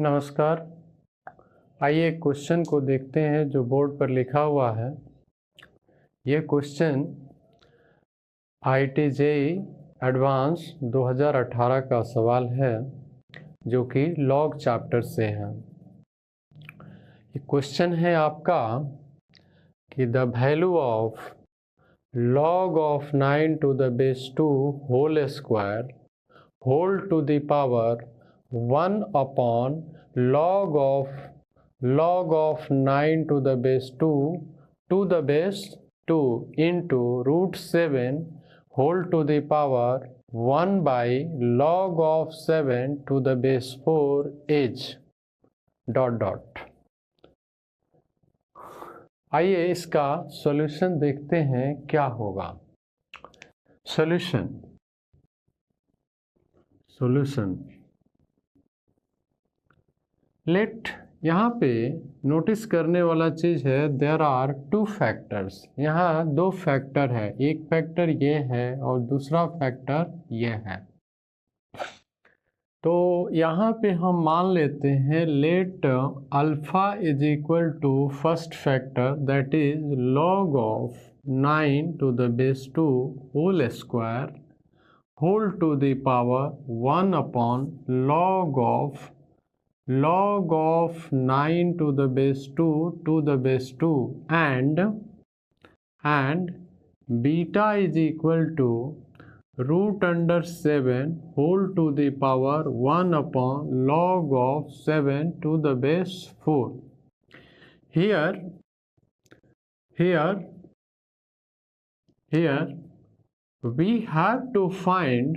नमस्कार। आइए क्वेश्चन को देखते हैं जो बोर्ड पर लिखा हुआ है। ये क्वेश्चन IIT JEE एडवांस 2018 का सवाल है जो कि लॉग चैप्टर से है। ये क्वेश्चन है आपका कि the value of log of 9 to the base 2 whole square whole to the power 1 upon log of 9 to the base 2 to the base 2 into root 7 whole to the power 1 by log of 7 to the base 4 is dot dot। आइए इसका solution देखते हैं क्या होगा। Solution let यहाँ पे notice करने वाला चीज़ है देयर आर टू फैक्टर्स। यहाँ दो फैक्टर है, एक फैक्टर ये है और दूसरा फैक्टर ये है। तो यहाँ पे हम मान लेते हैं let alpha is equal to first factor that is log of 9 to the base 2 whole square whole to the power 1 upon log of 9 to the base 2 to the base 2 and beta is equal to root under 7 whole to the power 1 upon log of 7 to the base 4. Here we have to find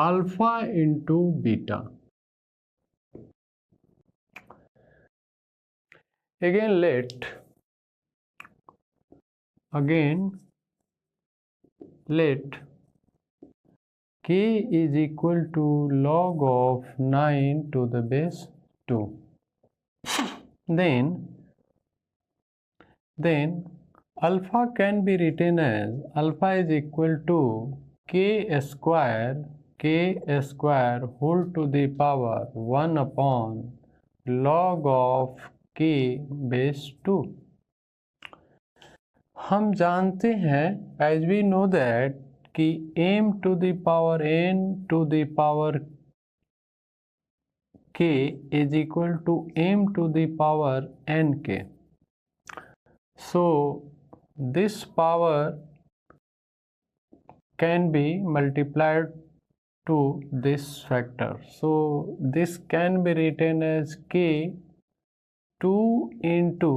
alpha into beta. Again let k is equal to log of 9 to the base 2. Then alpha can be written as alpha is equal to k square whole to the power 1 upon log of k base 2. हम जानते हैं as we know that कि m to the power n to the power k is equal to m to the power nk. So this power can be multiplied to this factor. So this can be written as k 2 into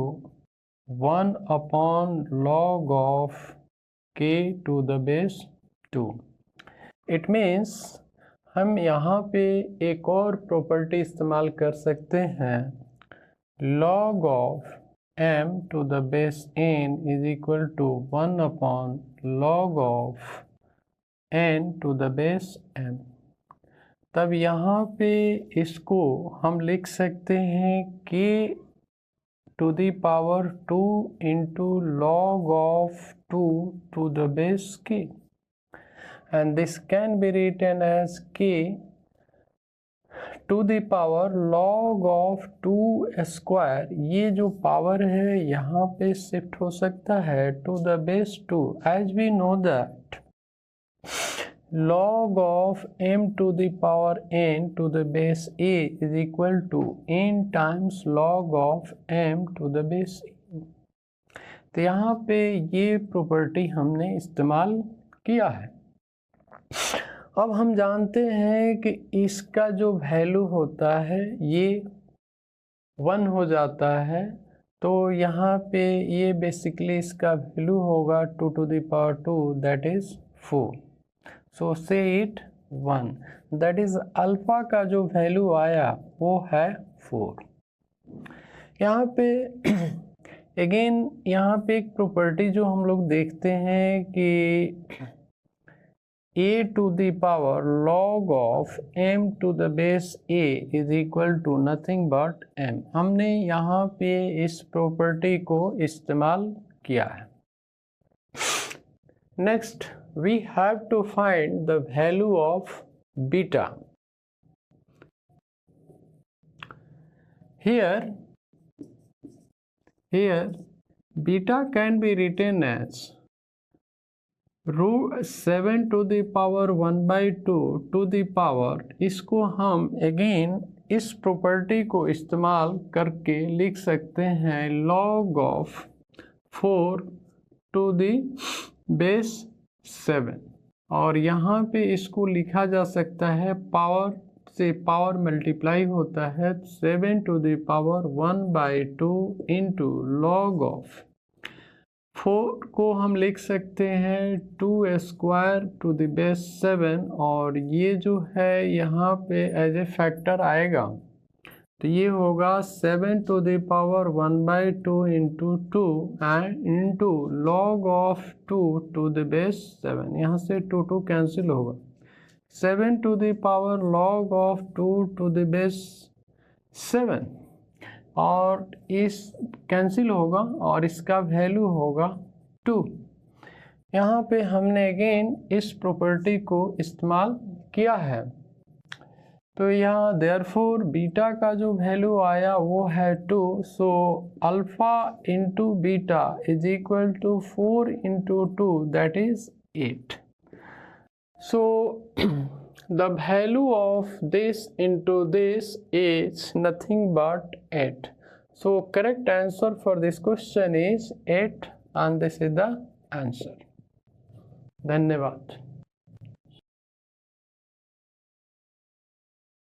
1 upon log of k to the base 2. It means हम यहाँ पे एक और property इस्तेमाल कर सकते हैं log of m to the base n is equal to 1 upon log of n to the base m। तब यहाँ पे इसको हम लिख सकते हैं k to the power 2 into log of 2 to the base k, and this can be written as k to the power log of 2 square। ये जो पावर है यहाँ पे शिफ्ट हो सकता है to the base 2 as we know that log of m to the power n to the base a is equal to n times log of m to the base a। तो यहाँ पे ये property हमने इस्तेमाल किया है। अब हम जानते हैं कि इसका जो वैल्यू होता है ये 1 हो जाता है, तो यहाँ पे ये बेसिकली इसका वैल्यू होगा 2 to the power 2 that is 4। So say it 1, that is alpha का जो वैल्यू आया वो है 4। यहाँ पे अगेन यहाँ पे एक प्रॉपर्टी जो हम लोग देखते हैं कि a to the power log of m to the base a is equal to nothing but m। हमने यहाँ पे इस प्रॉपर्टी को इस्तेमाल किया है। Next we have to find the value of beta. Here beta can be written as root 7 to the power 1/2 to the power, इसको हम अगेन इस प्रॉपर्टी को इस्तेमाल करके लिख सकते हैं log of 4 to the base 7, और यहाँ पे इसको लिखा जा सकता है पावर से पावर मल्टीप्लाई होता है 7 to the power 1/2 into log of 4 को हम लिख सकते हैं 2² टू द बेस 7, और ये जो है यहाँ पे एज ए फैक्टर आएगा, तो ये होगा 7 to the power 1/2 into 2 and into log of 2 to the base 7, यहाँ से 2 कैंसिल होगा, 7 to the power log of 2 to the base 7, और इस कैंसिल होगा और इसका वैल्यू होगा 2। यहाँ पे हमने अगेन इस प्रॉपर्टी को इस्तेमाल किया है, तो यहाँ देयरफॉर बीटा का जो वैल्यू आया वो है 2, so alpha into beta is equal to 4 into 2, that is 8. So the value of this into this is nothing but 8. So correct answer for this question is 8, and this is the answer. धन्यवाद.